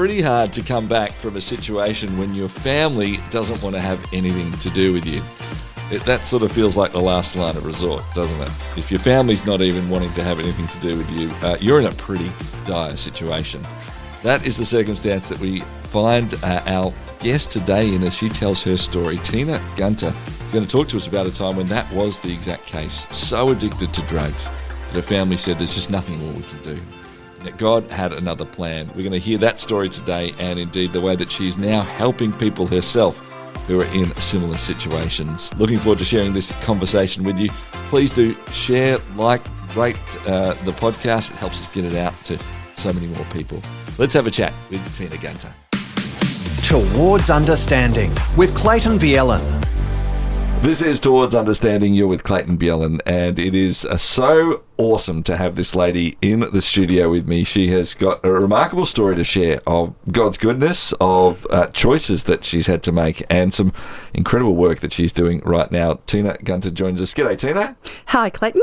pretty hard to come back from a situation when your family doesn't want to have anything to do with you. That sort of feels like the last line of resort, doesn't it? If your family's not even wanting to have anything to do with you, you're in a pretty dire situation. That is the circumstance that we find our guest today in as she tells her story. Tina Gunter is going to talk to us about a time when that was the exact case. So addicted to drugs that her family said there's just nothing more we can do. And that God had another plan. We're going to hear that story today, and indeed the way that she's now helping people herself who are in similar situations. Looking forward to sharing this conversation with you. Please do share, like, rate the podcast. It helps us get it out to so many more people. Let's have a chat with Tina Gunter. Towards Understanding with Clayton Bielen. This is Towards Understanding. You're with Clayton Bielen, and it is so awesome to have this lady in the studio with me. She has got a remarkable story to share of God's goodness, of choices that she's had to make, and some incredible work that she's doing right now. Tina Gunter joins us. G'day, Tina. Hi, Clayton.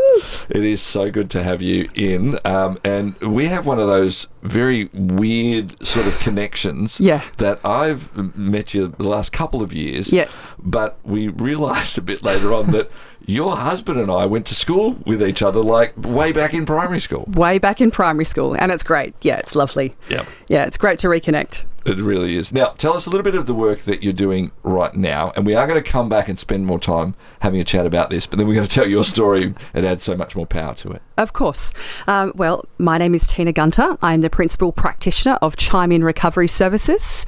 It is so good to have you in, and we have one of those very weird sort of connections that I've met you the last couple of years, but we realised a bit later on that your husband and I went to school with each other, like way back in primary school. Way back in primary school, and it's great. Yeah, it's lovely. Yeah, it's great to reconnect. It really is. Now, tell us a little bit of the work that you're doing right now, and we are going to come back and spend more time having a chat about this, but then we're going to tell your story and add so much more power to it. Of course. Well, my name is Tina Gunter. I'm the principal practitioner of ChimeIn Recovery Services.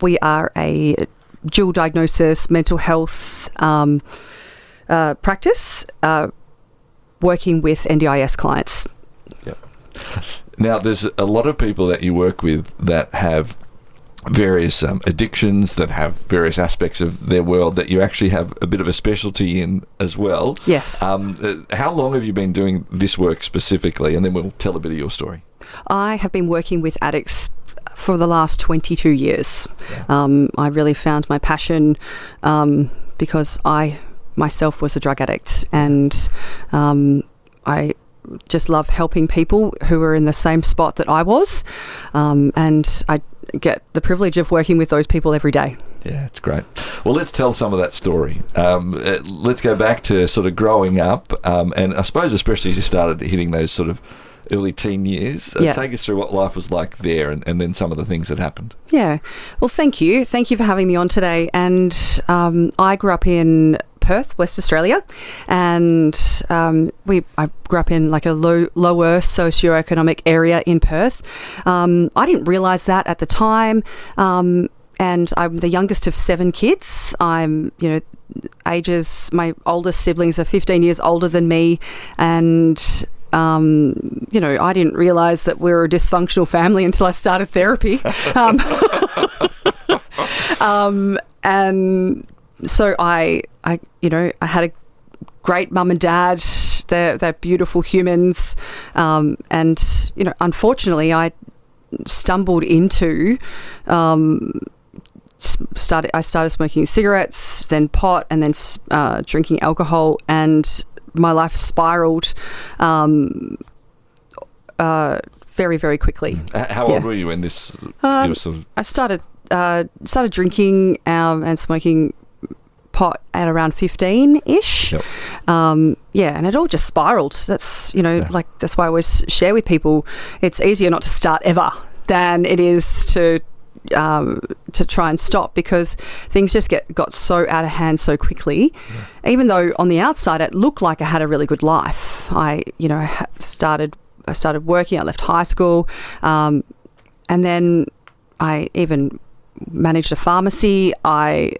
We are a dual diagnosis mental health practice working with NDIS clients. Yep. Now, there's a lot of people that you work with that have various addictions, that have various aspects of their world that you actually have a bit of a specialty in as well. Yes. How long have you been doing this work specifically? And then we'll tell a bit of your story. I have been working with addicts for the last 22 years. Yeah. I really found my passion because I myself was a drug addict, and I just love helping people who are in the same spot that I was, and I get the privilege of working with those people every day. Yeah, it's great. Well, let's tell some of that story. Let's go back to sort of growing up, and I suppose especially as you started hitting those sort of early teen years. Take us through what life was like there, and then some of the things that happened. Yeah. Well, thank you. Thank you for having me on today. And I grew up in Perth, West Australia, and I grew up in like a lower socioeconomic area in Perth. I didn't realise that at the time, and I'm the youngest of 7 kids. I'm, my oldest siblings are 15 years older than me, and I didn't realise that we were a dysfunctional family until I started therapy. And so I had a great mum and dad. They're beautiful humans. And, unfortunately, I stumbled into, I started smoking cigarettes, then pot, and then drinking alcohol, and my life spiraled very, very quickly. How old were you when this? I started drinking and smoking pot at around 15-ish. Yep. And it all just spiraled. That's that's why I always share with people. It's easier not to start ever than it is to try and stop, because things just got so out of hand so quickly. Yeah. Even though on the outside it looked like I had a really good life. I started working. I left high school, and then I even managed a pharmacy. I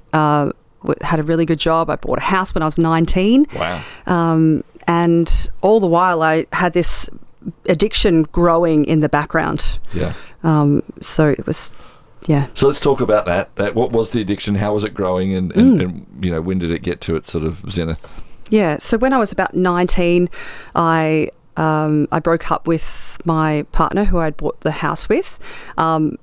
had a really good job. I bought a house when I was 19. Wow. And all the while I had this addiction growing in the background. Yeah. So it was. Yeah. So let's talk about that. What was the addiction? How was it growing? And when did it get to its sort of zenith? Yeah. So when I was about 19, I broke up with my partner who I'd bought the house with, and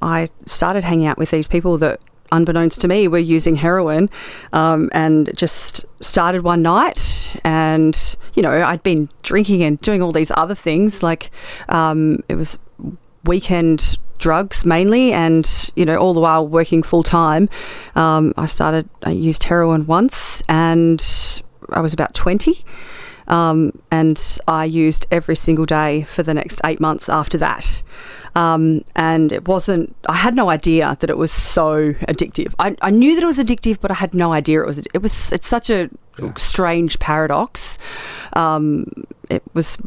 I started hanging out with these people that, unbeknownst to me, were using heroin, and just started one night. And I'd been drinking and doing all these other things. Like it was weekend drugs mainly, and all the while working full time. I used heroin once, and I was about 20, and I used every single day for the next 8 months after that. And I had no idea that it was so addictive. I knew that it was addictive, but I had no idea it's such a strange paradox. It was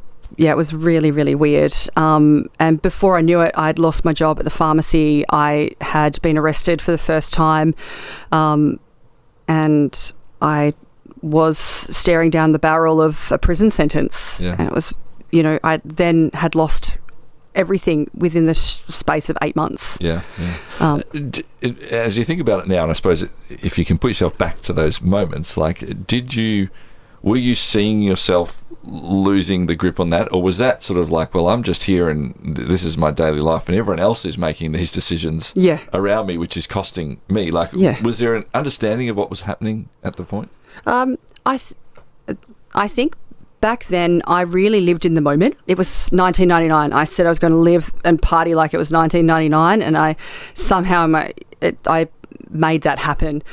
really, really weird. And before I knew it, I'd lost my job at the pharmacy. I had been arrested for the first time. And I was staring down the barrel of a prison sentence. Yeah. And it was, I then had lost everything within the space of 8 months. Yeah. As you think about it now, and I suppose if you can put yourself back to those moments, like, were you seeing yourself losing the grip on that, or was that sort of like, well, I'm just here and this is my daily life and everyone else is making these decisions around me, which is costing me? Like, was there an understanding of what was happening at the point? I think back then I really lived in the moment. It was 1999. I said I was going to live and party like it was 1999, and I somehow I made that happen.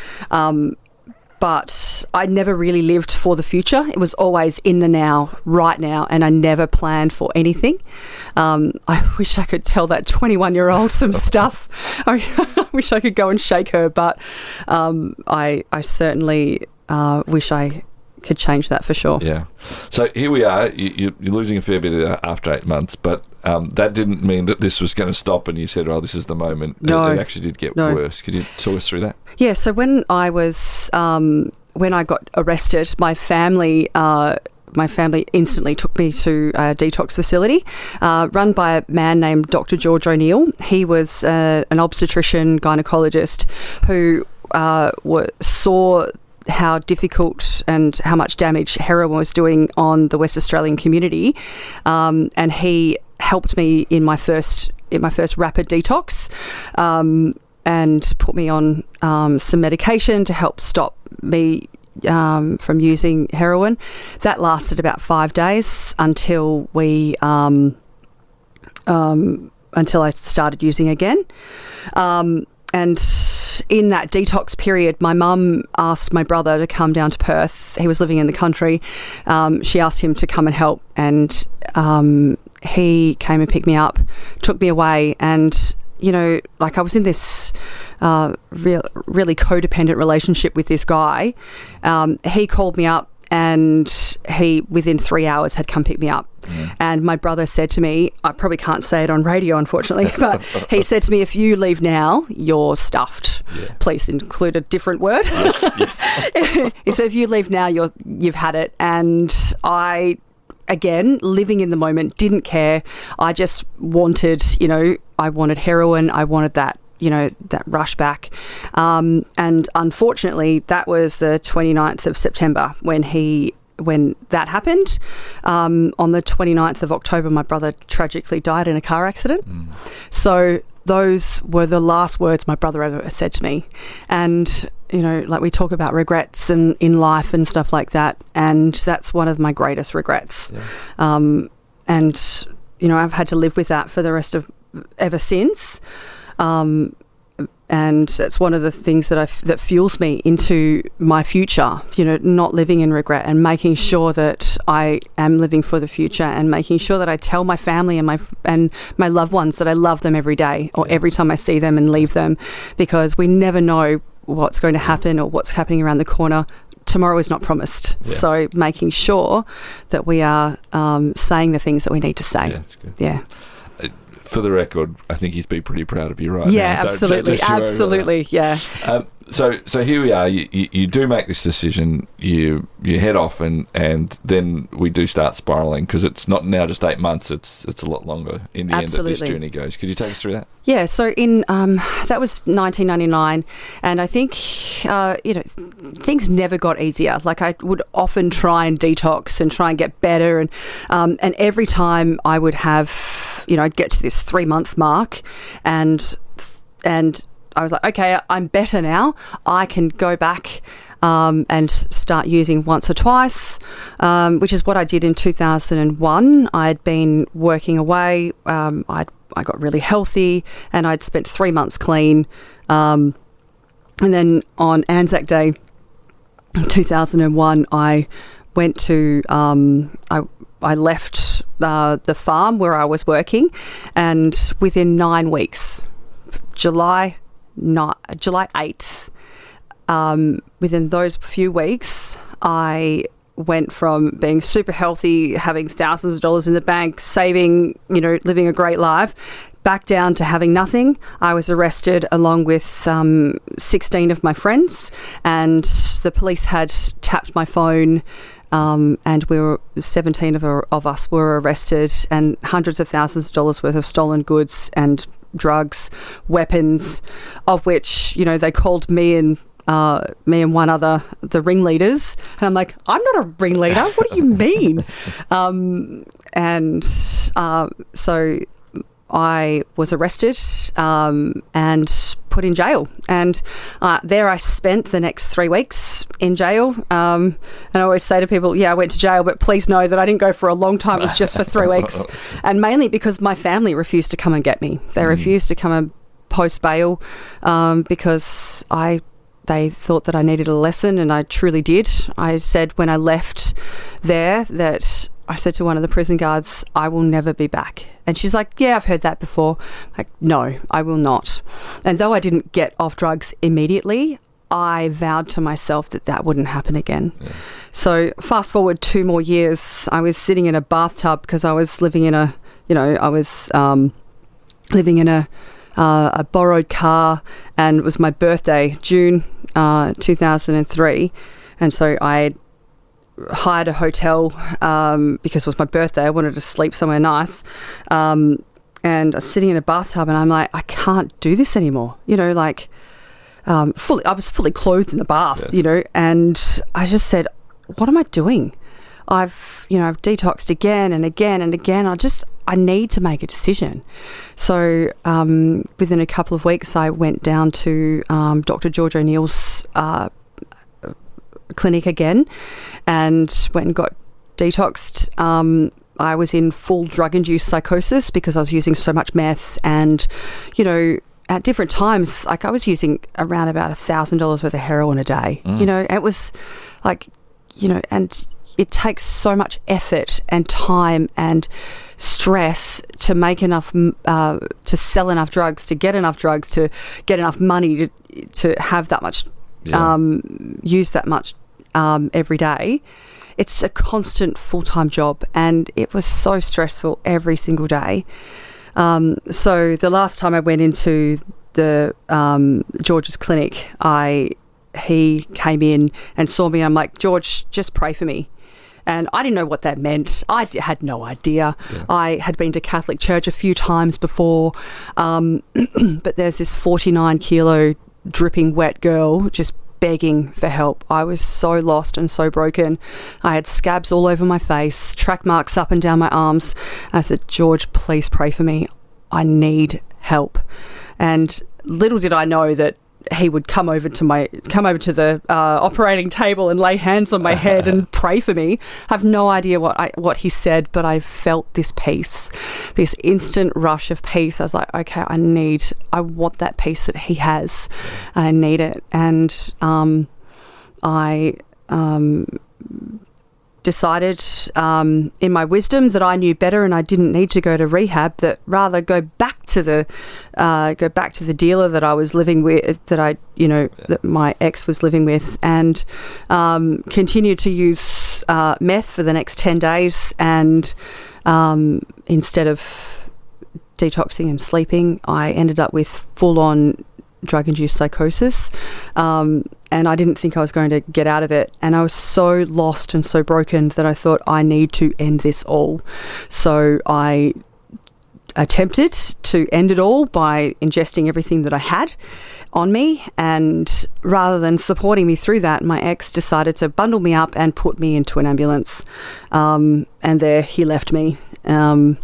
But I never really lived for the future. It was always in the now, right now, and I never planned for anything. I wish I could tell that 21-year-old some stuff. I wish I could go and shake her, but I certainly wish I could change that for sure. Yeah. So here we are. You're losing a fair bit after 8 months, but that didn't mean that this was going to stop and you said, oh, this is the moment. No. It actually did get worse. Could you talk us through that? Yeah. So when I got arrested, my family instantly took me to a detox facility run by a man named Dr. George O'Neill. He was an obstetrician gynecologist who saw how difficult and how much damage heroin was doing on the West Australian community, and he helped me in my first rapid detox, and put me on some medication to help stop me from using heroin. That lasted about 5 days until I started using again. And in that detox period, my mum asked my brother to come down to Perth. He was living in the country. She asked him to come and help, and he came and picked me up, took me away, and I was in this really codependent relationship with this guy. He called me up, and he, within 3 hours, had come pick me up. Mm. And my brother said to me, I probably can't say it on radio, unfortunately, but he said to me, if you leave now, you're stuffed. Yeah. Please include a different word. Yes. He said, if you leave now, you've had it. And I, again, living in the moment, didn't care. I just wanted, I wanted heroin. I wanted that, that rush back. And unfortunately, that was the 29th of September when that happened. On the 29th of October, my brother tragically died in a car accident. Mm. So those were the last words my brother ever said to me. And, like we talk about regrets and in life and stuff like that. And that's one of my greatest regrets. Yeah. And, I've had to live with that for the rest of ever since. And that's one of the things that fuels me into my future, not living in regret and making sure that I am living for the future and making sure that I tell my family and my loved ones that I love them every day or every time I see them and leave them, because we never know what's going to happen or what's happening around the corner. Tomorrow is not promised. Yeah. So making sure that we are saying the things that we need to say. Yeah, that's good. Yeah. For the record, I think he'd be pretty proud of you right now. Don't Absolutely, yeah. So here we are. You do make this decision. You head off, and then we do start spiralling, because it's not now just 8 months. It's a lot longer in the end that this journey goes. Could you take us through that? Yeah. So that was 1999, and I think things never got easier. Like, I would often try and detox and try and get better, and every time I would have, I'd get to this 3-month mark, and I was like, okay, I'm better now. I can go back and start using once or twice, which is what I did in 2001. I'd been working away. I'd got really healthy, and I'd spent 3 months clean. And then on Anzac Day 2001, I went to I left the farm where I was working, and within 9 weeks, July 8th, within those few weeks, I went from being super healthy, having thousands of dollars in the bank, saving, living a great life, back down to having nothing. I was arrested along with 16 of my friends, and the police had tapped my phone, and 17 of us were arrested, and hundreds of thousands of dollars worth of stolen goods and drugs, weapons, of which, they called me and one other the ringleaders, and I'm like, I'm not a ringleader. What do you mean? So I was arrested and put in jail, and there I spent the next 3 weeks in jail. And I always say to people, I went to jail, but please know that I didn't go for a long time. It was just for 3 weeks, and mainly because my family refused to come and get me. They refused to come and post bail because they thought that I needed a lesson, and I truly did. I said when I left there that I said to one of the prison guards, I will never be back. And she's like, yeah, I've heard that before. Like, no, I will not. And though I didn't get off drugs immediately, I vowed to myself that wouldn't happen again. Yeah. So fast forward 2 more years, I was sitting in a bathtub because I was living in a borrowed car, and it was my birthday, June 2003, and so I hired a hotel because it was my birthday. I wanted to sleep somewhere nice, and I was sitting in a bathtub, and I'm like, I can't do this anymore. I was fully clothed in the bath, and I just said, what am I doing? I've detoxed again and again and again. I need to make a decision. So within a couple of weeks, I went down to Dr. George O'Neill's clinic again and went and got detoxed. I was in full drug-induced psychosis because I was using so much meth, and, at different times, like I was using around about $1,000 worth of heroin a day. It was like, and it takes so much effort and time and stress to make enough, to sell enough drugs, to get enough drugs, to get enough money to have that much, use that much every day. It's a constant full-time job, and it was so stressful every single day. So the last time I went into the George's clinic, he came in and saw me. I'm like, George, just pray for me. And I didn't know what that meant. I had no idea. Yeah. I had been to Catholic church a few times before, but there's this 49-kilo dripping wet girl just begging for help. I was so lost and so broken. I had scabs all over my face, track marks up and down my arms. I said, George, please pray for me. I need help. And little did I know that he would come over to the operating table and lay hands on my head and pray for me. I have no idea what he said, but I felt this peace, this instant rush of peace. I was like, okay, I want that peace that he has, and I need it. And I decided in my wisdom that I knew better, and I didn't need to go to rehab, that rather go back to the dealer that I was living with, that my ex was living with, and continue to use meth for the next 10 days. And instead of detoxing and sleeping, I ended up with full-on drug-induced psychosis, and I didn't think I was going to get out of it, and I was so lost and so broken that I thought, I need to end this all. So I attempted to end it all by ingesting everything that I had on me, and rather than supporting me through that, my ex decided to bundle me up and put me into an ambulance, and there he left me, and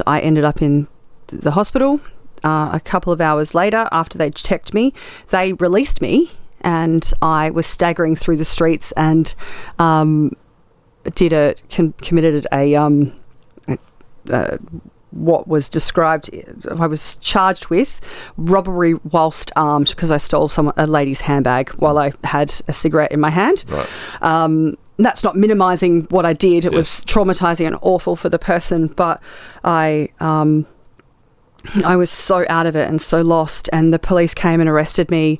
I ended up in the hospital. A couple of hours later, after they checked me, they released me, and I was staggering through the streets and committed a what was described. I was charged with robbery whilst armed because I stole a lady's handbag while I had a cigarette in my hand. Right. That's not minimising what I did. It was traumatising and awful for the person, but I was so out of it and so lost, and the police came and arrested me.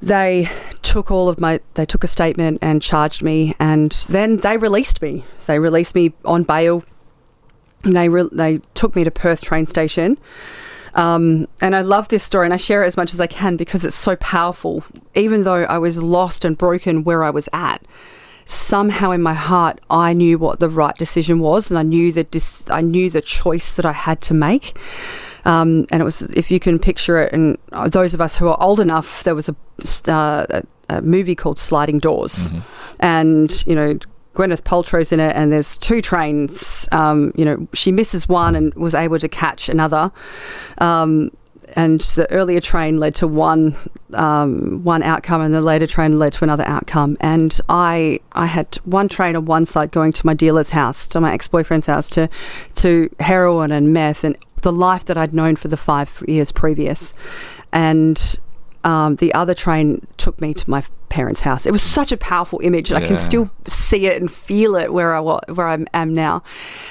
They took a statement and charged me, and then they released me. They released me on bail. They took me to Perth train station. And I love this story, and I share it as much as I can because it's so powerful. Even though I was lost and broken where I was at, somehow in my heart I knew what the right decision was, and I knew the choice that I had to make. And it was, if you can picture it, and those of us who are old enough, there was a movie called Sliding Doors, and Gwyneth Paltrow's in it, and there's two trains. She misses one and was able to catch another. And the earlier train led to one outcome, and the later train led to another outcome. And I had one train on one side going to my dealer's house, to my ex-boyfriend's house, to heroin and meth and the life that I'd known for the 5 years previous. And the other train took me to my parents' house. It was such a powerful image, and I can still see it and feel it where I am now.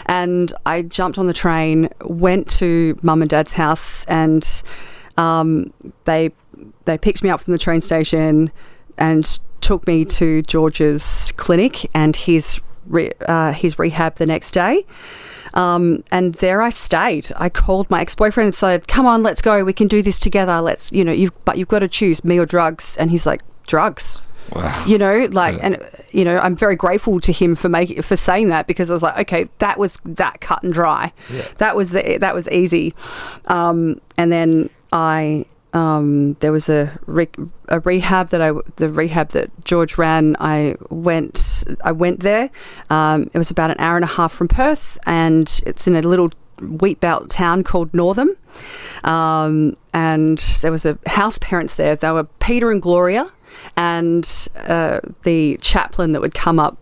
And I jumped on the train, went to mum and dad's house, and they picked me up from the train station and took me to George's clinic and his rehab the next day. And there I stayed. I called my ex-boyfriend and said, "Come on, let's go. We can do this together. Let's, but you've got to choose me or drugs." And he's like, "Drugs." Wow. And I'm very grateful to him for saying that, because I was like, okay, that was that cut and dry. Yeah. That was easy. And then there was a rehab that George ran. I went there. It was about an hour and a half from Perth, and it's in a little wheat belt town called Northam. And there was a house parents there. They were Peter and Gloria, and the chaplain that would come up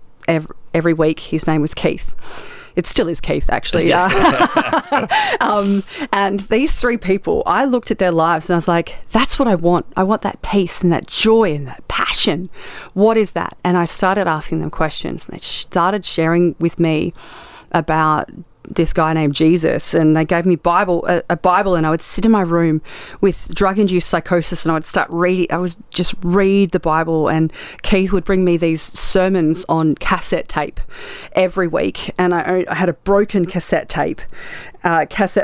every week, his name was Keith. It still is Keith, actually. And these three people, I looked at their lives and I was like, that's what I want. I want that peace and that joy and that passion. What is that? And I started asking them questions, and they started sharing with me about this guy named Jesus, and they gave me a Bible, and I would sit in my room with drug-induced psychosis, and I would start reading. I would just read the Bible, and Keith would bring me these sermons on cassette tape every week, and I had a broken cassette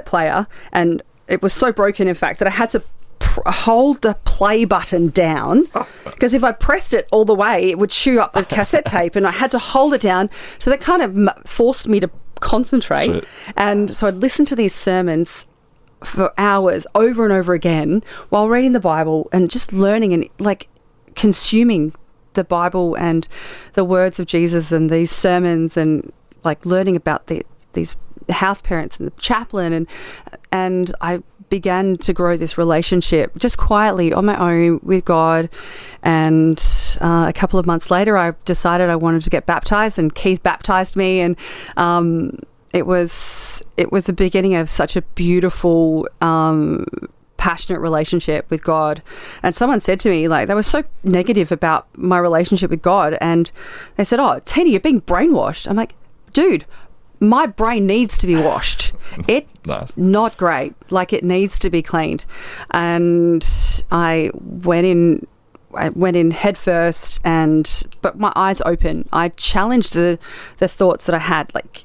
player, and it was so broken, in fact, that I had to hold the play button down, because if I pressed it all the way, it would chew up the cassette tape, and I had to hold it down. So that kind of forced me to concentrate. And so I'd listen to these sermons for hours over and over again while reading the Bible and just learning and like consuming the Bible and the words of Jesus and these sermons, and like learning about these house parents and the chaplain, and I began to grow this relationship just quietly on my own with God. And a couple of months later, I decided I wanted to get baptized, and Keith baptized me, and it was the beginning of such a beautiful passionate relationship with God. And someone said to me, like, they were so negative about my relationship with God, and they said, "Oh, Tina, you're being brainwashed." I'm like, dude, my brain needs to be washed. It's not great. Like, it needs to be cleaned. And I went in head first, but my eyes open. I challenged the thoughts that I had, like,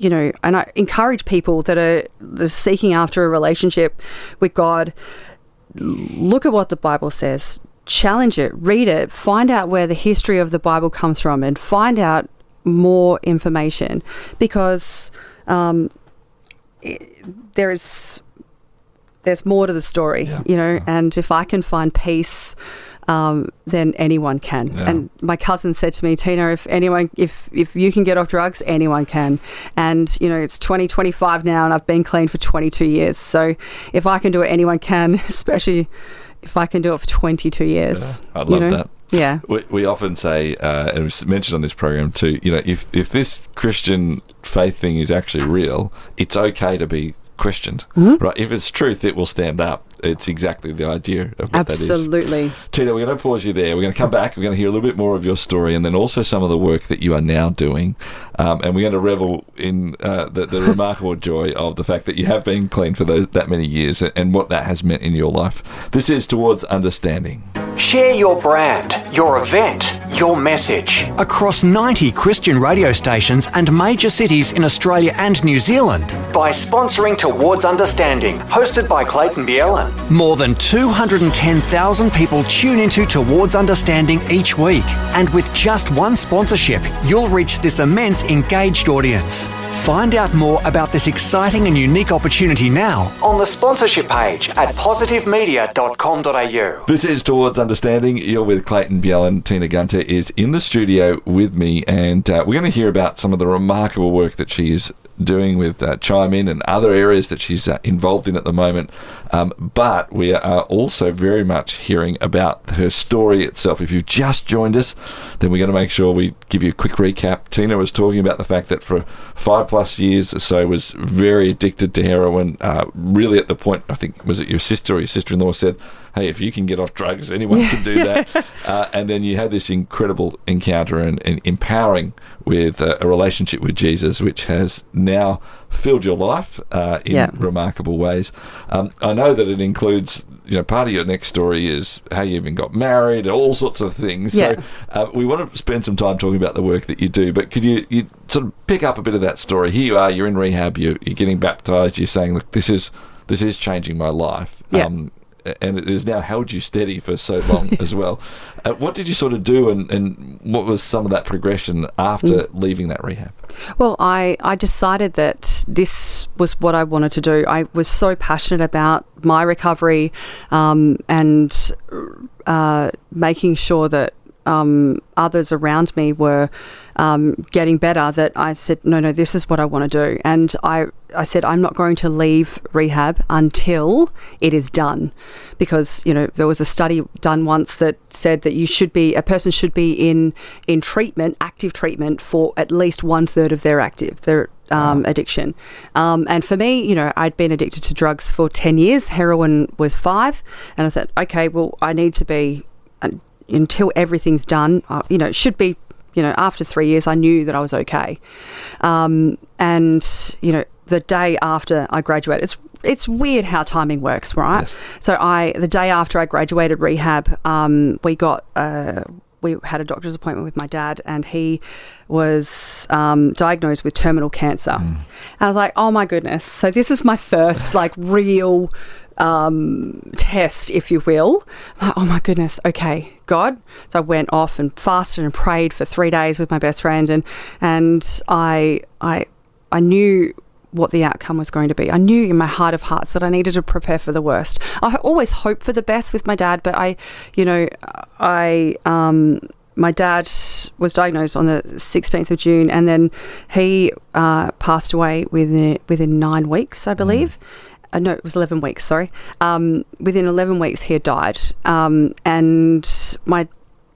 and I encourage people that are seeking after a relationship with God, look at what the Bible says, challenge it, read it, find out where the history of the Bible comes from, and find out more information, because there's more to the story, and if I can find peace, then anyone can. Yeah. And my cousin said to me, "Tina, if you can get off drugs, anyone can." And it's 2025 now, and I've been clean for 22 years. So if I can do it, anyone can, especially if I can do it for 22 years. Yeah, I love that. Yeah. We often say, and we've mentioned on this program too, if this Christian faith thing is actually real, it's okay to be questioned, right? If it's truth, it will stand up. It's exactly the idea of what Absolutely. that is. Tina, we're going to pause you there. We're going to come back. We're going to hear a little bit more of your story, and then also some of the work that you are now doing. And we're going to revel in the remarkable joy of the fact that you have been clean for that many years and what that has meant in your life. This is Towards Understanding. Share your brand, your event, your message across 90 Christian radio stations and major cities in Australia and New Zealand by sponsoring Towards Understanding, hosted by Clayton Bielen. More than 210,000 people tune into Towards Understanding each week, and with just one sponsorship, you'll reach this immense engaged audience. Find out more about this exciting and unique opportunity now on the sponsorship page at positivemedia.com.au. This is Towards Understanding. You're with Clayton Bielen. Tina Gunter is in the studio with me, and we're going to hear about some of the remarkable work that she is doing with ChimeIn and other areas that she's involved in at the moment. But we are also very much hearing about her story itself. If you've just joined us, then we're going to make sure we give you a quick recap. Tina was talking about the fact that for 5+ years or so was very addicted to heroin, really at the point, I think, was it your sister or your sister-in-law said, hey, if you can get off drugs, anyone can do that. And then you had this incredible encounter and empowering with a relationship with Jesus, which has now filled your life in remarkable ways. I know that it includes, part of your next story is how you even got married, all sorts of things. Yeah. So we want to spend some time talking about the work that you do, but could you sort of pick up a bit of that story? Here you are, you're in rehab, you're getting baptised, you're saying, look, this is changing my life. Yeah. And it has now held you steady for so long as well. What did you sort of do, and what was some of that progression after leaving that rehab? Well, I decided that this was what I wanted to do. I was so passionate about my recovery and making sure that others around me were getting better, that I said, no, this is what I want to do. And I said, I'm not going to leave rehab until it is done. Because, there was a study done once that said that a person should be in treatment, active treatment, for at least 1/3 of their addiction. And for me, I'd been addicted to drugs for 10 years. Heroin was 5. And I thought, okay, well, I need to be, until everything's done, it should be, after 3 years, I knew that I was okay. And, the day after I graduated, it's weird how timing works, right? Yes. So the day after I graduated rehab, we had a doctor's appointment with my dad, and he was diagnosed with terminal cancer. And I was like, oh my goodness. So this is my first real test, if you will. Like, oh my goodness, okay, God. So I went off and fasted and prayed for 3 days with my best friend, and I knew what the outcome was going to be. I knew in my heart of hearts that I needed to prepare for the worst. I always hoped for the best with my dad, but my dad was diagnosed on the 16th of June, and then he passed away within 9 weeks, I believe. No, it was 11 weeks, sorry. Within 11 weeks, he had died. And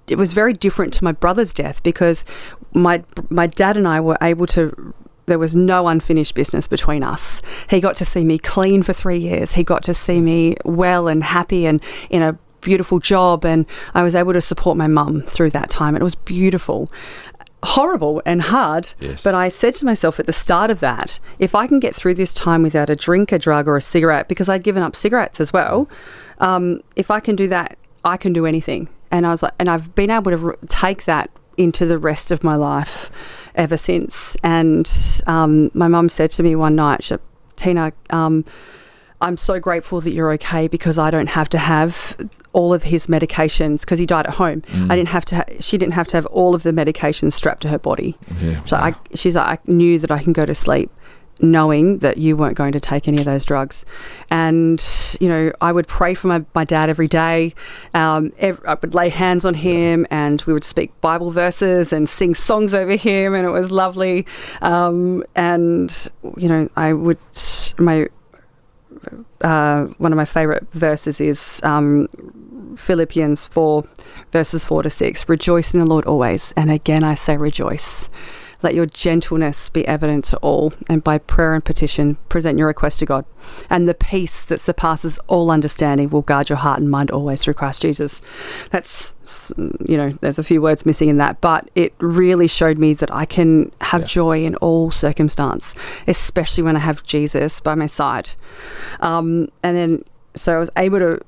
it was very different to my brother's death, because my dad and I were able to, there was no unfinished business between us. He got to see me clean for 3 years. He got to see me well and happy and in a beautiful job, and I was able to support my mum through that time. It was beautiful. Horrible and hard, yes. But I said to myself at the start of that, if I can get through this time without a drink, a drug, or a cigarette, because I'd given up cigarettes as well, if I can do that, I can do anything. And I was like, and I've been able to take that into the rest of my life ever since. And my mum said to me one night, Tina, I'm so grateful that you're okay, because I don't have to have all of his medications, because he died at home. She didn't have to have all of the medications strapped to her body. Yeah, so wow. She's like, I knew that I can go to sleep knowing that you weren't going to take any of those drugs. And, I would pray for my dad every day. I would lay hands on him, and we would speak Bible verses and sing songs over him, and it was lovely. And, I would, one of my favourite verses is Philippians 4, verses 4 to 6. Rejoice in the Lord always. And again, I say rejoice. Let your gentleness be evident to all, and by prayer and petition, present your request to God. And the peace that surpasses all understanding will guard your heart and mind always through Christ Jesus. That's, there's a few words missing in that, but it really showed me that I can have joy in all circumstance, especially when I have Jesus by my side. And then, so I was able to,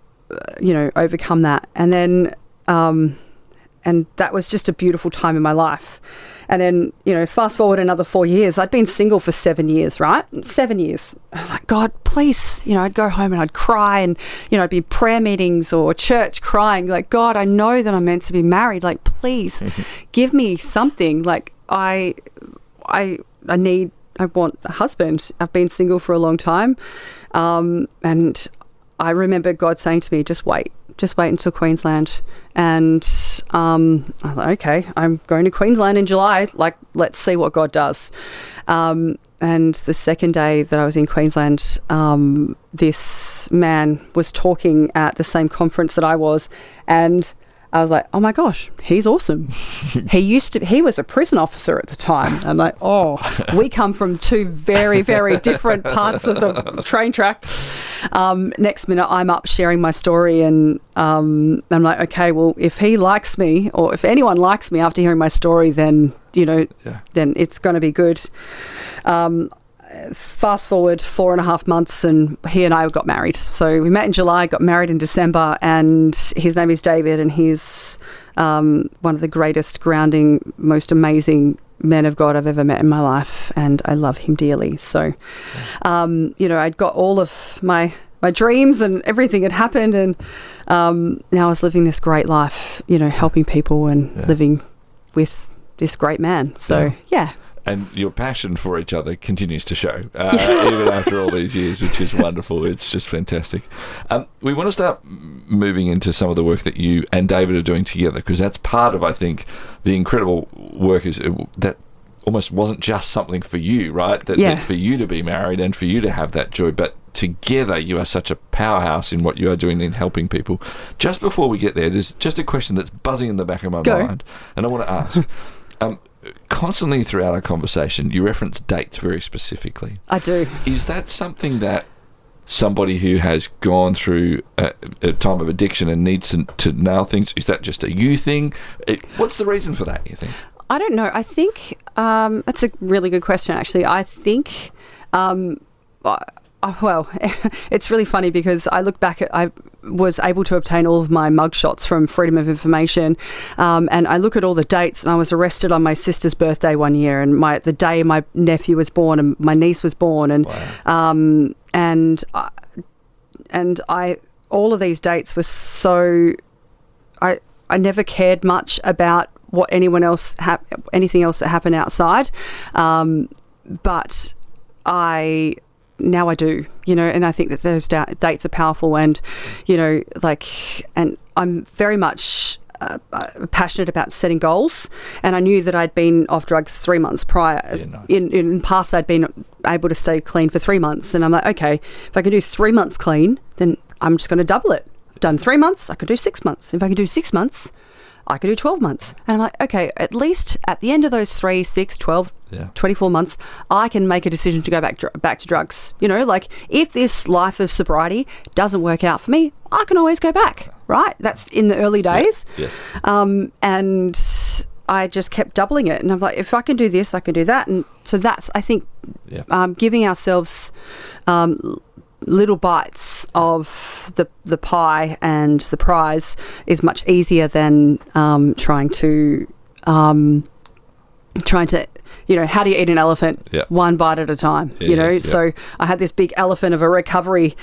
overcome that. And then, and that was just a beautiful time in my life. And then, fast forward another 4 years. I'd been single for 7 years, right? 7 years. I was like, God, please, I'd go home and I'd cry, and, I'd be in prayer meetings or church crying, like, God, I know that I'm meant to be married. Like, please give me something. Like, I want a husband. I've been single for a long time. And I remember God saying to me, just wait until Queensland. And I was like, okay, I'm going to Queensland in July. Like, let's see what God does. And the second day that I was in Queensland, this man was talking at the same conference that I was, and I was like, oh my gosh, he's awesome. He was a prison officer at the time. I'm like, oh, we come from two very, very different parts of the train tracks. Next minute, I'm up sharing my story, and I'm like, okay, well, if he likes me, or if anyone likes me after hearing my story, then, then it's going to be good. Fast forward 4.5 months, and he and I got married. So we met in July, got married in December, and his name is David, and he's one of the greatest, grounding, most amazing men of God I've ever met in my life, and I love him dearly. So, I'd got all of my dreams, and everything had happened, and now I was living this great life, helping people and living with this great man. So, yeah. And your passion for each other continues to show, even after all these years, which is wonderful. It's just fantastic. We want to start moving into some of the work that you and David are doing together, because that's part of, I think, the incredible work is that almost wasn't just something for you, right? That for you to be married and for you to have that joy, but together you are such a powerhouse in what you are doing in helping people. Just before we get there, there's just a question that's buzzing in the back of my mind, and I want to ask. Constantly throughout our conversation, you reference dates very specifically. I do. Is that something that somebody who has gone through a time of addiction and needs to nail things, is that just a you thing? What's the reason for that, you think? I don't know. I think that's a really good question, actually. I think... well, it's really funny because I look back at, I was able to obtain all of my mugshots from Freedom of Information, and I look at all the dates, and I was arrested on my sister's birthday one year, and the day my nephew was born and my niece was born, and wow. and I all of these dates were so, I never cared much about what anything else that happened outside, but now I do, and I think that those dates are powerful, and, and I'm very much passionate about setting goals, and I knew that I'd been off drugs 3 months prior. Yeah, nice. In the past, I'd been able to stay clean for 3 months, and I'm like, okay, if I can do 3 months clean, then I'm just going to double it. I've done 3 months, I could do 6 months. If I can do 6 months, I could do 12 months. And I'm like, okay, at least at the end of those 3, 6, 12, 24 months, I can make a decision to go back to drugs. If this life of sobriety doesn't work out for me, I can always go back, right? That's in the early days. Yeah. And I just kept doubling it. And I'm like, if I can do this, I can do that. And so that's, I think, giving ourselves little bites of the pie and the prize is much easier than trying to how do you eat an elephant? One bite at a time, So I had this big elephant of a recovery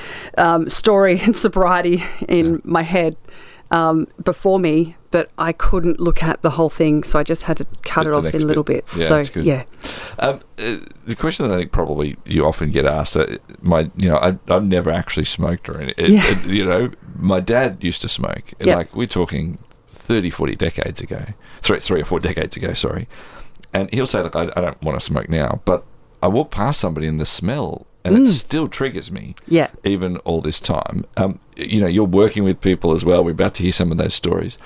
story and sobriety in my head before me, but I couldn't look at the whole thing, so I just had to cut it off in little bits. Yeah, so that's good. The question that I think probably you often get asked, I've never actually smoked or anything. My dad used to smoke, and we're talking 30, 40 decades ago, 3 or 4 decades ago, sorry. And he'll say, look, I don't want to smoke now, but I walk past somebody and the smell, and it still triggers me, even all this time. you're working with people as well. We're about to hear some of those stories.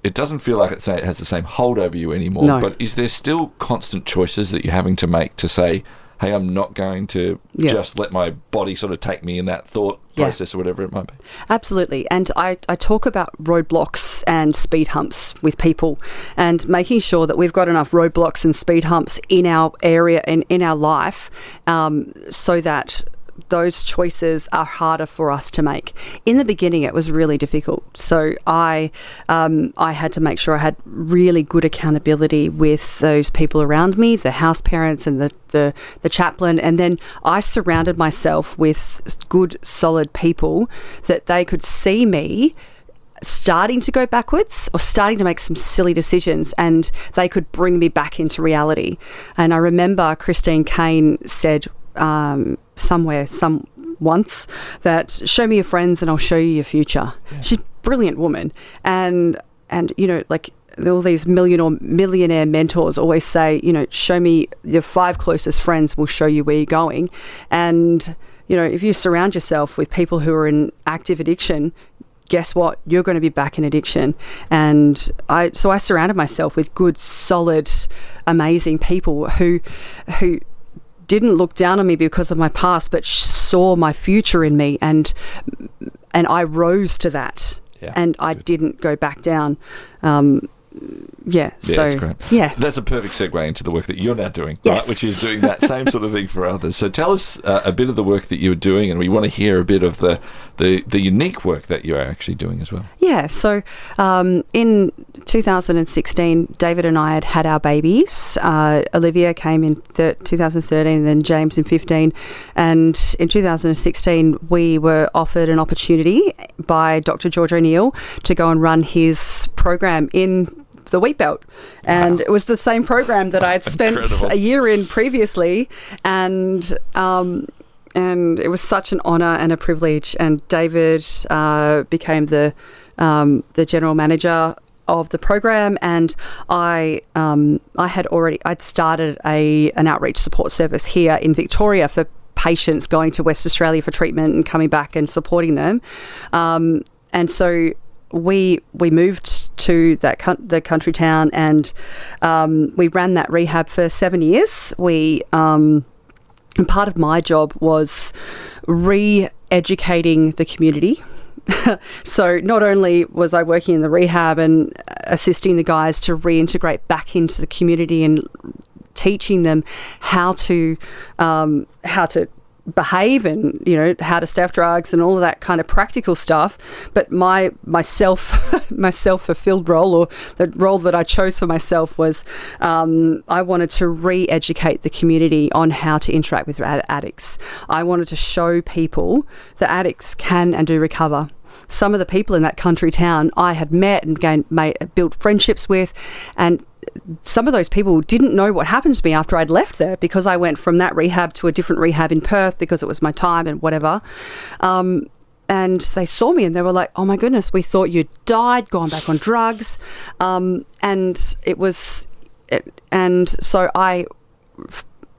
It doesn't feel like it has the same hold over you anymore. No. But is there still constant choices that you're having to make to say, hey, I'm not going to just let my body sort of take me in that thought process or whatever it might be? Absolutely. And I talk about roadblocks and speed humps with people, and making sure that we've got enough roadblocks and speed humps in our area and in our life, so that those choices are harder for us to make. In the beginning, it was really difficult. So I had to make sure I had really good accountability with those people around me, the house parents and the chaplain. And then I surrounded myself with good, solid people that they could see me starting to go backwards or starting to make some silly decisions, and they could bring me back into reality. And I remember Christine Kane said once that, show me your friends and I'll show you your future. Yeah. She's a brilliant woman. And like all these millionaire mentors always say, show me your 5 closest friends, will show you where you're going. And, if you surround yourself with people who are in active addiction, guess what? You're going to be back in addiction. And I surrounded myself with good, solid, amazing people who didn't look down on me because of my past, but saw my future in me, and I rose to that, and I didn't go back down. That's great. Yeah, that's a perfect segue into the work that you're now doing, right? Which is doing that same sort of thing for others. So tell us a bit of the work that you're doing, and we want to hear a bit of the unique work that you're actually doing as well. Yeah. So in 2016, David and I had our babies. Olivia came in 2013, and then James in 15. And in 2016, we were offered an opportunity by Dr. George O'Neill to go and run his program in the wheat belt, and it was the same program that I had spent a year in previously, and it was such an honour and a privilege. And David became the general manager of the program, and I'd started an outreach support service here in Victoria for patients going to West Australia for treatment and coming back and supporting them, and so we moved to the country town, and we ran that rehab for 7 years. And part of my job was re-educating the community. So not only was I working in the rehab and assisting the guys to reintegrate back into the community and teaching them how to behave and how to stay off drugs and all of that kind of practical stuff, but my self-fulfilled role, or the role that I chose for myself, was I wanted to re-educate the community on how to interact with addicts. I wanted to show people that addicts can and do recover. Some of the people in that country town I had met and built friendships with, and some of those people didn't know what happened to me after I'd left there, because I went from that rehab to a different rehab in Perth because it was my time and whatever. And they saw me and they were like, oh my goodness, we thought you'd died, gone back on drugs. And so I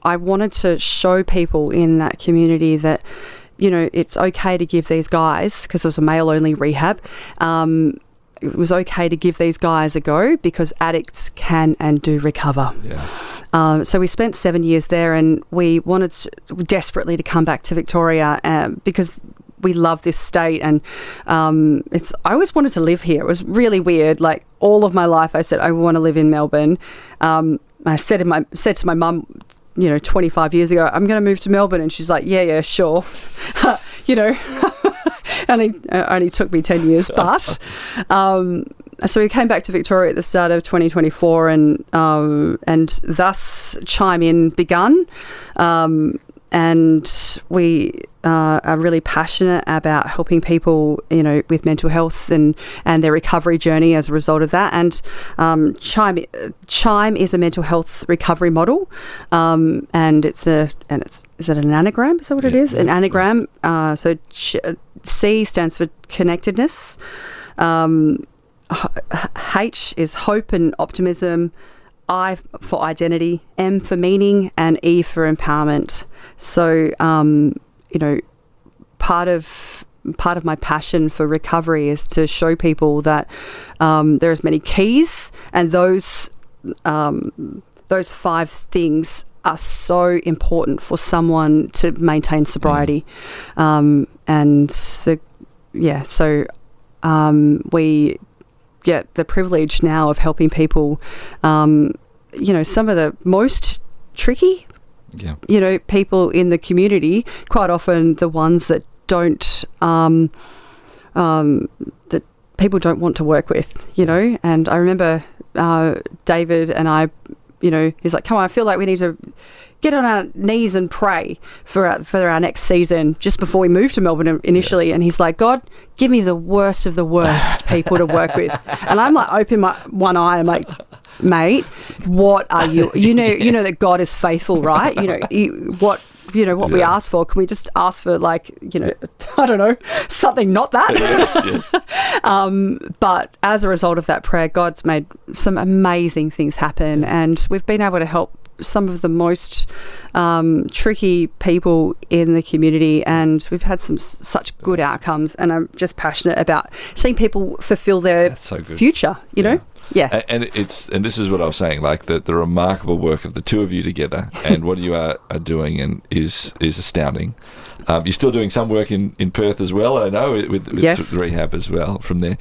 wanted to show people in that community that, it's okay to give these guys, because it was a male-only rehab, it was okay to give these guys a go, because addicts can and do recover. Yeah. So we spent 7 years there, and we wanted desperately to come back to Victoria because we love this state, and I always wanted to live here. It was really weird. Like, all of my life I said I want to live in Melbourne. I said to my mum, 25 years ago, I'm going to move to Melbourne, and she's like, yeah, sure. Only took me 10 years, but so we came back to Victoria at the start of 2024, and thus ChimeIn begun, and we are really passionate about helping people, with mental health and their recovery journey as a result of that. And Chime is a mental health recovery model, and is it an anagram? Is that what it is? An anagram. So C stands for connectedness. H is hope and optimism. I for identity, M for meaning, and E for empowerment. So, part of part of my passion for recovery is to show people that there's many keys, and those 5 things are so important for someone to maintain sobriety. We get the privilege now of helping people, some of the most tricky, people in the community, quite often the ones that don't, that people don't want to work with, and I remember David and I, he's like, come on, I feel like we need to get on our knees and pray for our next season just before we moved to Melbourne initially. Yes. And he's like, God, give me the worst of the worst people to work with. And I'm like, open my one eye. I'm like, mate, what are you? You know that God is faithful, right? What we ask for. Can we just ask for I don't know, something not that? Yes, but as a result of that prayer, God's made some amazing things happen, and we've been able to help some of the most tricky people in the community, and we've had such good outcomes, and I'm just passionate about seeing people fulfill their future, you know? Yeah. And this is what I was saying, like the remarkable work of the two of you together and what you are doing and is astounding. You're still doing some work in Perth as well, I know, with rehab as well from there.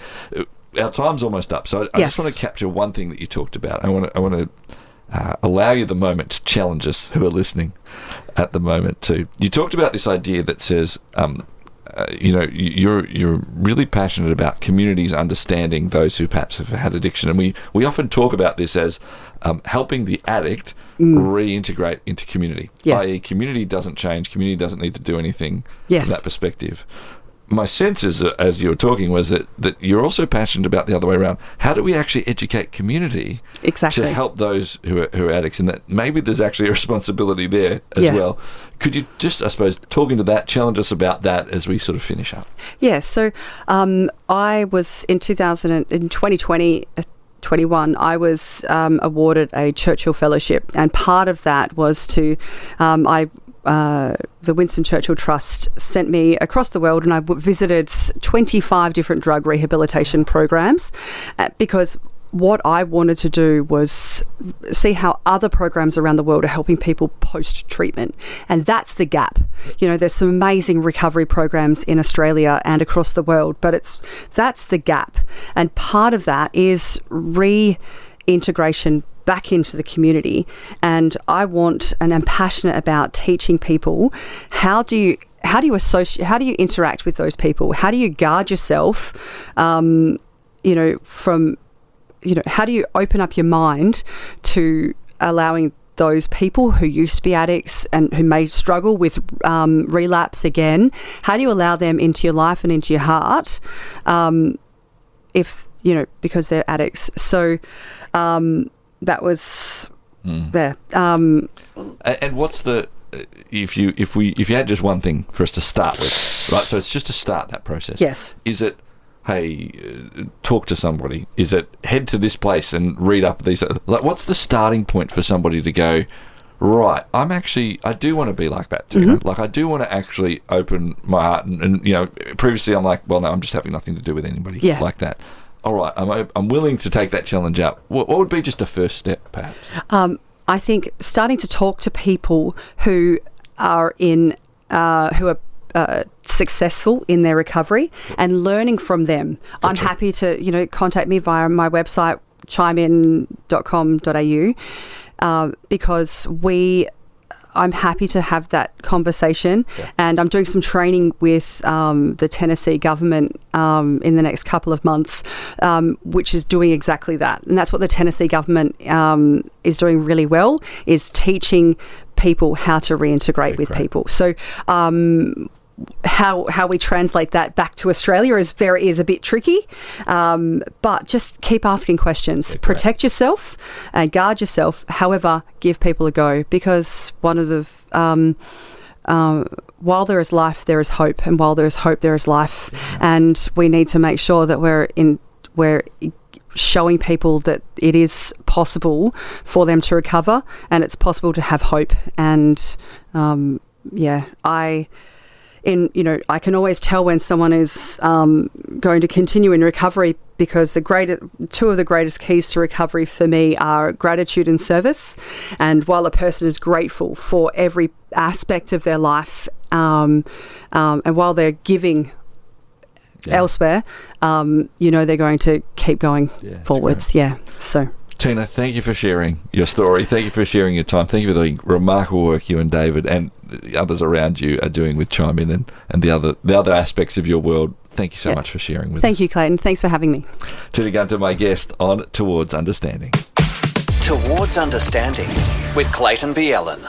Our time's almost up, so I just want to capture one thing that you talked about. I want to allow you the moment to challenge us who are listening at the moment too. You talked about this idea that says, you're really passionate about communities understanding those who perhaps have had addiction, and we often talk about this as helping the addict reintegrate into community. I.e., community doesn't change, community doesn't need to do anything from that perspective. My sense is, as you were talking, was that you're also passionate about the other way around. How do we actually educate community to help those who are addicts? And that maybe there's actually a responsibility there as well. Could you just, I suppose, talk into that, challenge us about that as we sort of finish up? Yeah, so I was in 2021, I was awarded a Churchill Fellowship, and part of that was to the Winston Churchill Trust sent me across the world, and I visited 25 different drug rehabilitation programs because what I wanted to do was see how other programs around the world are helping people post-treatment. And that's the gap. There's some amazing recovery programs in Australia and across the world, but that's the gap. And part of that is reintegration back into the community. And I want and am passionate about teaching people how do you interact with those people? How do you guard yourself, from how do you open up your mind to allowing those people who used to be addicts and who may struggle with relapse again? How do you allow them into your life and into your heart, because they're addicts? So that was there. And what's the if you had just one thing for us to start with, right? So it's just to start that process. Yes. Is it, hey, talk to somebody? Is it head to this place and read up these? Like, what's the starting point for somebody to go, right, I do want to be like that too. Mm-hmm. Like, I do want to actually open my heart. And previously I'm like, well, no, I'm just having nothing to do with anybody like that. All right, I'm willing to take that challenge up. What would be just a first step, perhaps? I think starting to talk to people who are successful in their recovery and learning from them. Gotcha. I'm happy to, contact me via my website, chimein.com.au, because I'm happy to have that conversation, and I'm doing some training with the Tennessee government in the next couple of months, which is doing exactly that. And that's what the Tennessee government is doing really well, is teaching people how to reintegrate with people. So how we translate that back to Australia is a bit tricky, but just keep asking questions. Protect yourself and guard yourself. However, give people a go, because one of the while there is life, there is hope, and while there is hope, there is life, and we need to make sure that we're showing people that it is possible for them to recover, and it's possible to have hope. And I can always tell when someone is going to continue in recovery, because two of the greatest keys to recovery for me are gratitude and service. And while a person is grateful for every aspect of their life, and while they're giving elsewhere, they're going to keep going forwards. Yeah. So, Tina, thank you for sharing your story. Thank you for sharing your time. Thank you for the remarkable work you and David and the others around you are doing with ChimeIn and the other aspects of your world. Thank you so much for sharing with us. Thank you, Clayton. Thanks for having me. Tina Gunter, my guest on Towards Understanding. Towards Understanding with Clayton B. Allen.